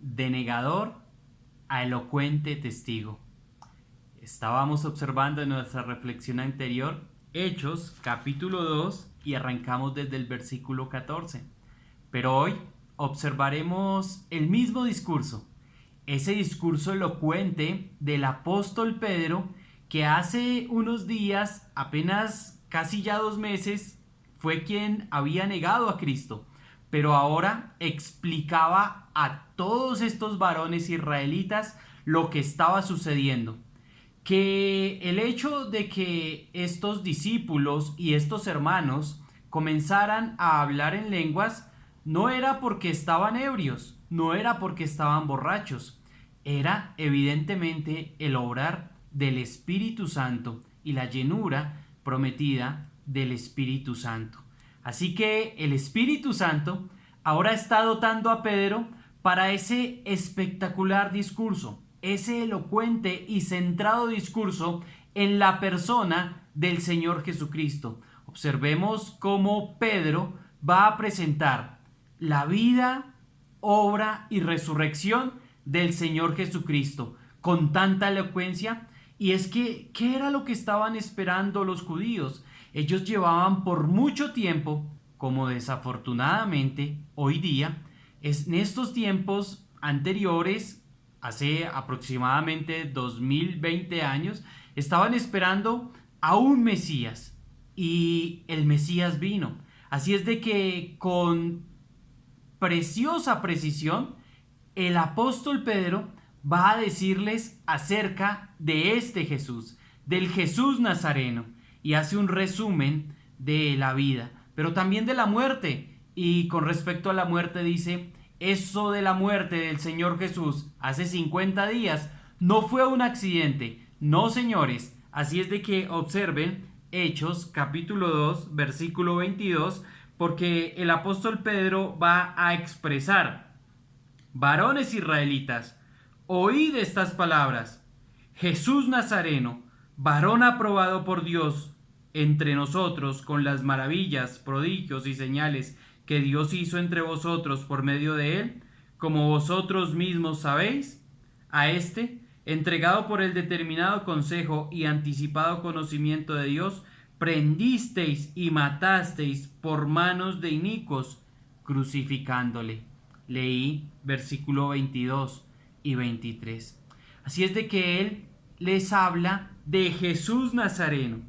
de negador a elocuente testigo. Estábamos observando en nuestra reflexión anterior Hechos capítulo 2 y arrancamos desde el versículo 14. Pero hoy observaremos el mismo discurso, ese discurso elocuente del apóstol Pedro que hace unos días, apenas casi ya 2 meses, fue quien había negado a Cristo, pero ahora explicaba a todos estos varones israelitas lo que estaba sucediendo. Que el hecho de que estos discípulos y estos hermanos comenzaran a hablar en lenguas no era porque estaban ebrios, no era porque estaban borrachos, era evidentemente el obrar del Espíritu Santo y la llenura prometida del Espíritu Santo. Así que el Espíritu Santo ahora está dotando a Pedro para ese espectacular discurso, ese elocuente y centrado discurso en la persona del Señor Jesucristo. Observemos cómo Pedro va a presentar la vida, obra y resurrección del Señor Jesucristo con tanta elocuencia. Y es que, ¿qué era lo que estaban esperando los judíos? Ellos llevaban por mucho tiempo, como desafortunadamente hoy día, en estos tiempos anteriores, hace aproximadamente 2020 años, estaban esperando a un Mesías y el Mesías vino. Así es de que con preciosa precisión, el apóstol Pedro va a decirles acerca de este Jesús, del Jesús Nazareno, y hace un resumen de la vida, pero también de la muerte. Y con respecto a la muerte dice, eso de la muerte del Señor Jesús hace 50 días no fue un accidente, no señores. Así es de que observen Hechos capítulo 2 versículo 22, porque el apóstol Pedro va a expresar: varones israelitas, oíd estas palabras. Jesús Nazareno, varón aprobado por Dios entre nosotros con las maravillas, prodigios y señales que Dios hizo entre vosotros por medio de él, como vosotros mismos sabéis, a este, entregado por el determinado consejo y anticipado conocimiento de Dios, prendisteis y matasteis por manos de inicuos, crucificándole. Leí versículo 22 y 23. Así es de que él les habla de Jesús Nazareno,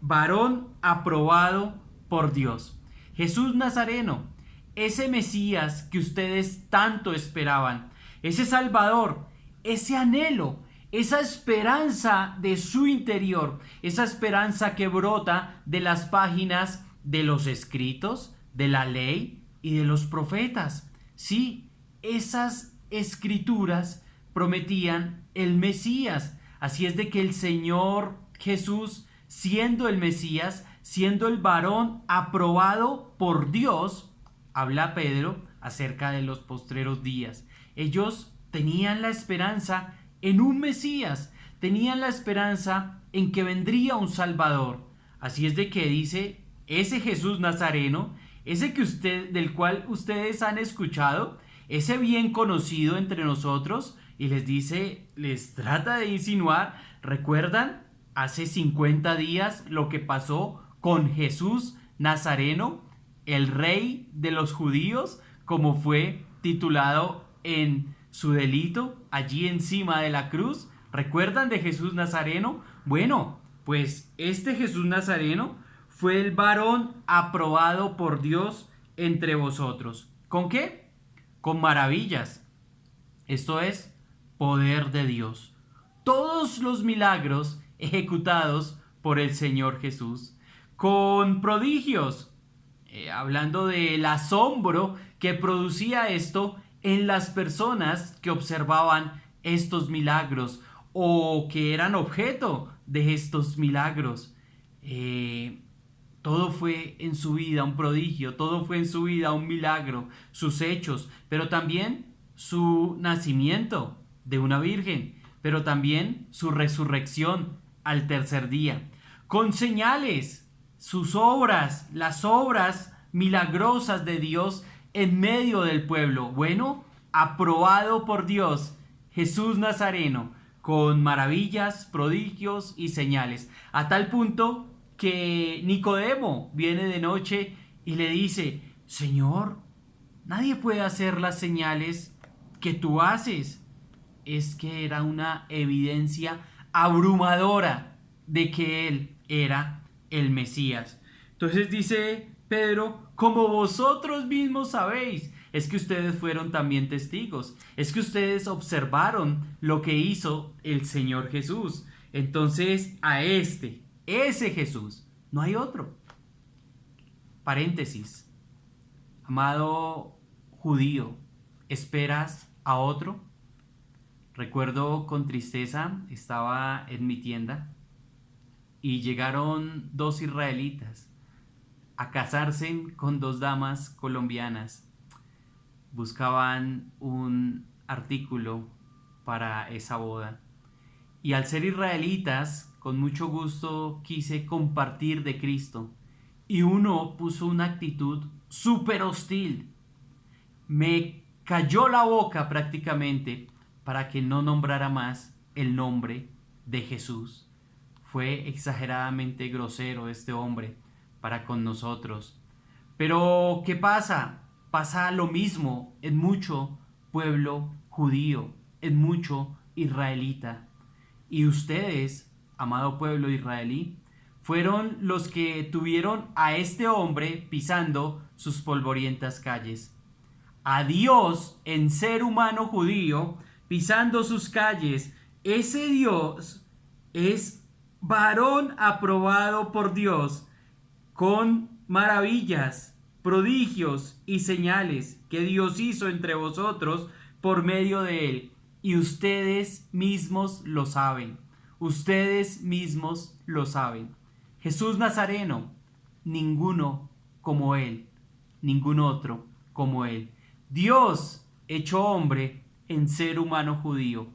varón aprobado por Dios. Jesús Nazareno, ese Mesías que ustedes tanto esperaban, ese Salvador, ese anhelo, esa esperanza de su interior, esa esperanza que brota de las páginas de los escritos, de la ley y de los profetas. Sí, esas escrituras prometían el Mesías. Así es de que el Señor Jesús, siendo el Mesías, siendo el varón aprobado por Dios, habla Pedro acerca de los postreros días. Ellos tenían la esperanza en un Mesías, tenían la esperanza en que vendría un Salvador. Así es de que dice, ese Jesús Nazareno, ese del cual ustedes han escuchado, ese bien conocido entre nosotros, y les dice, les trata de insinuar, ¿recuerdan hace 50 días lo que pasó con Jesús Nazareno, el rey de los judíos, como fue titulado en su delito allí encima de la cruz? ¿Recuerdan de Jesús Nazareno? Bueno, pues este Jesús Nazareno fue el varón aprobado por Dios entre vosotros. ¿Con qué? Con maravillas. Esto es poder de Dios. Todos los milagros ejecutados por el Señor Jesús. Con prodigios, hablando del asombro que producía esto en las personas que observaban estos milagros o que eran objeto de estos milagros. Todo fue en su vida un prodigio, todo fue en su vida un milagro, sus hechos, pero también su nacimiento de una virgen, pero también su resurrección al tercer día, con señales, sus las obras milagrosas de Dios en medio del pueblo. Bueno, aprobado por Dios, Jesús Nazareno, con maravillas, prodigios y señales, a tal punto que Nicodemo viene de noche y le dice: Señor, nadie puede hacer las señales que tú haces. Es que era una evidencia abrumadora de que él era el Mesías. Entonces dice Pedro: como vosotros mismos sabéis. Es que ustedes fueron también testigos. Es que ustedes observaron lo que hizo el Señor Jesús. Entonces ese Jesús, no hay otro. Paréntesis. Amado judío, ¿esperas a otro? Recuerdo con tristeza, estaba en mi tienda y llegaron dos israelitas a casarse con dos damas colombianas. Buscaban un artículo para esa boda. Y al ser israelitas, con mucho gusto quise compartir de Cristo. Y uno puso una actitud súper hostil. Me cayó la boca prácticamente para que no nombrara más el nombre de Jesús. Fue exageradamente grosero este hombre para con nosotros. Pero ¿qué pasa? Pasa lo mismo en mucho pueblo judío, en mucho israelita. Y ustedes, amado pueblo israelí, fueron los que tuvieron a este hombre pisando sus polvorientas calles. A Dios en ser humano judío pisando sus calles. Ese Dios es varón aprobado por Dios con maravillas, prodigios y señales que Dios hizo entre vosotros por medio de él. Y ustedes mismos lo saben. Ustedes mismos lo saben. Jesús Nazareno, ninguno como él, ningún otro como él. Dios hecho hombre en ser humano judío.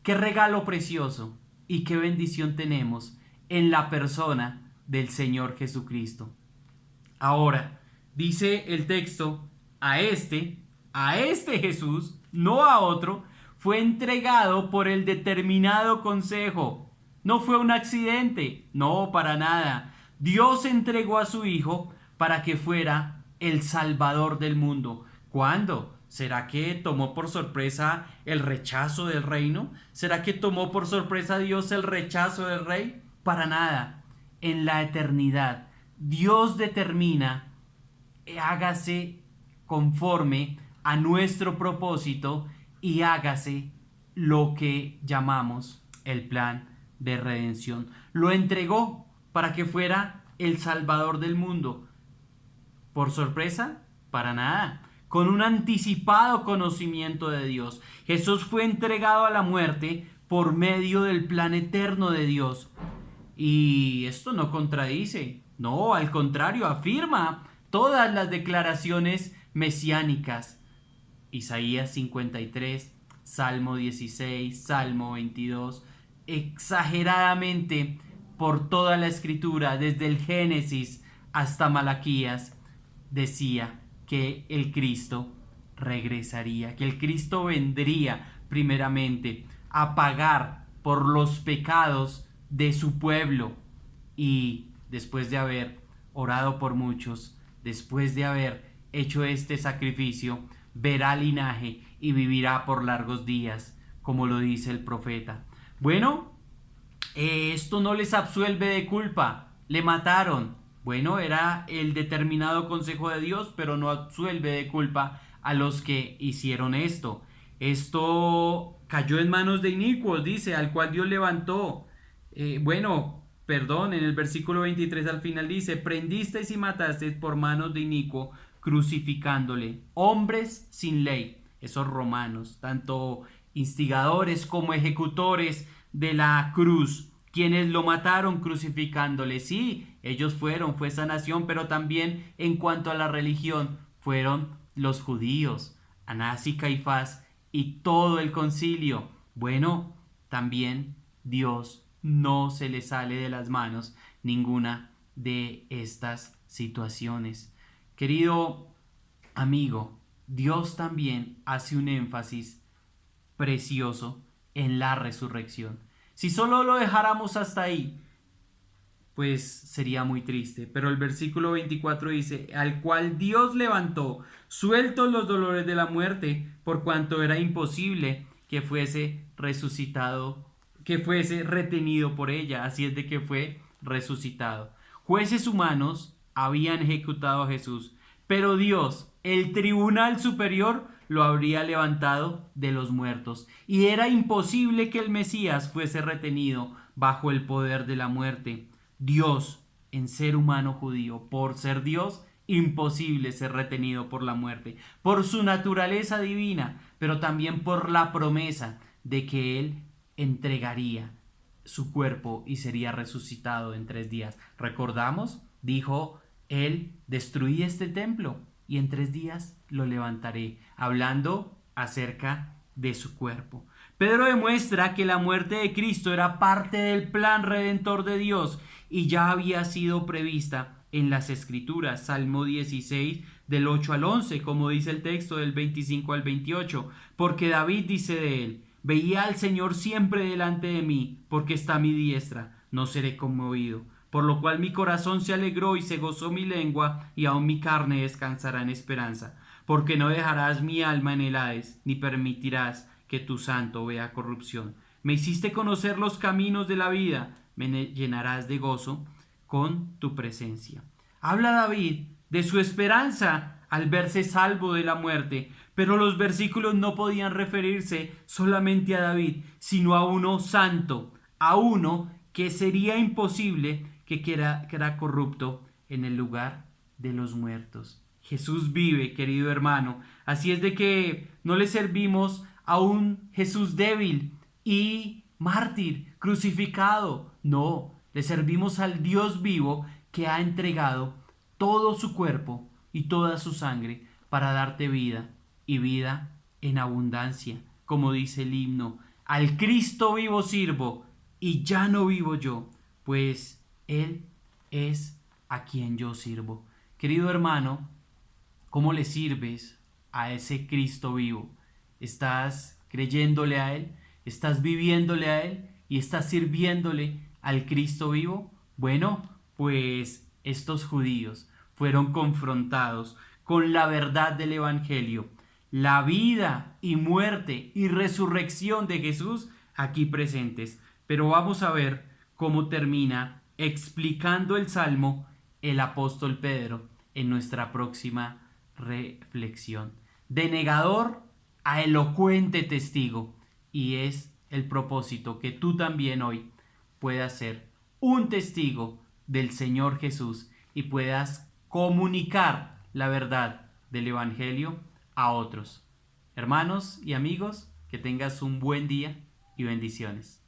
Qué regalo precioso y qué bendición tenemos en la persona del Señor Jesucristo. Ahora, dice el texto: a este Jesús, no a otro, fue entregado por el determinado consejo. No fue un accidente, no, para nada. Dios entregó a su Hijo para que fuera el Salvador del mundo. ¿Cuándo? ¿Será que tomó por sorpresa el rechazo del reino? ¿Será que tomó por sorpresa a Dios el rechazo del rey? Para nada. En la eternidad, Dios determina: hágase conforme a nuestro propósito y hágase lo que llamamos el plan de redención. Lo entregó para que fuera el Salvador del mundo. ¿Por sorpresa? Para nada. Con un anticipado conocimiento de Dios. Jesús fue entregado a la muerte por medio del plan eterno de Dios. Y esto no contradice, no, al contrario, afirma todas las declaraciones mesiánicas. Isaías 53, Salmo 16, Salmo 22, exageradamente por toda la escritura, desde el Génesis hasta Malaquías, decía que el Cristo regresaría, que el Cristo vendría primeramente a pagar por los pecados de su pueblo, y después de haber orado por muchos, después de haber hecho este sacrificio, verá linaje y vivirá por largos días, como lo dice el profeta. Bueno, esto no les absuelve de culpa, le mataron. Bueno, era el determinado consejo de Dios, pero no absuelve de culpa a los que hicieron esto. Esto cayó en manos de inicuos, dice, al cual Dios levantó. En el versículo 23 al final dice: prendisteis y matasteis por manos de inicuo, crucificándole. Hombres sin ley, esos romanos, tanto instigadores como ejecutores de la cruz, quienes lo mataron crucificándole. Sí, ellos fue esa nación, pero también en cuanto a la religión, fueron los judíos, Anás y Caifás y todo el concilio. Bueno, también Dios no se le sale de las manos ninguna de estas situaciones. Querido amigo, Dios también hace un énfasis precioso en la resurrección. Si solo lo dejáramos hasta ahí, pues sería muy triste. Pero el versículo 24 dice, al cual Dios levantó, sueltos los dolores de la muerte, por cuanto era imposible que fuese resucitado, que fuese retenido por ella. Así es de que fue resucitado. Jueces humanos habían ejecutado a Jesús, pero Dios, el tribunal superior, lo habría levantado de los muertos. Y era imposible que el Mesías fuese retenido bajo el poder de la muerte. Dios, en ser humano judío, por ser Dios, imposible ser retenido por la muerte, por su naturaleza divina, pero también por la promesa de que Él entregaría su cuerpo y sería resucitado en 3 días. ¿Recordamos? Dijo Él, destruí este templo y en 3 días lo levantaré, hablando acerca de su cuerpo. Pedro demuestra que la muerte de Cristo era parte del plan redentor de Dios y ya había sido prevista en las Escrituras. Salmo 16 del 8 al 11, como dice el texto del 25 al 28, porque David dice de él, veía al Señor siempre delante de mí, porque está a mi diestra, no seré conmovido. Por lo cual mi corazón se alegró y se gozó mi lengua, y aun mi carne descansará en esperanza. Porque no dejarás mi alma en el Hades, ni permitirás que tu santo vea corrupción. Me hiciste conocer los caminos de la vida, me llenarás de gozo con tu presencia. Habla David de su esperanza al verse salvo de la muerte, pero los versículos no podían referirse solamente a David, sino a uno santo, a uno que sería imposible que quedara corrupto en el lugar de los muertos. Jesús vive, querido hermano, así es de que no le servimos a un Jesús débil y mártir, crucificado, no, le servimos al Dios vivo que ha entregado todo su cuerpo y toda su sangre para darte vida y vida en abundancia, como dice el himno, al Cristo vivo sirvo y ya no vivo yo, pues Él es a quien yo sirvo. Querido hermano, ¿cómo le sirves a ese Cristo vivo? ¿Estás creyéndole a Él? ¿Estás viviéndole a Él? ¿Y estás sirviéndole al Cristo vivo? Bueno, pues estos judíos fueron confrontados con la verdad del Evangelio, la vida y muerte y resurrección de Jesús aquí presentes. Pero vamos a ver cómo termina explicando el Salmo el apóstol Pedro en nuestra próxima reflexión. De negador a elocuente testigo. Y es el propósito que tú también hoy puedas ser un testigo del Señor Jesús y puedas comunicar la verdad del Evangelio a otros. Hermanos y amigos, que tengas un buen día y bendiciones.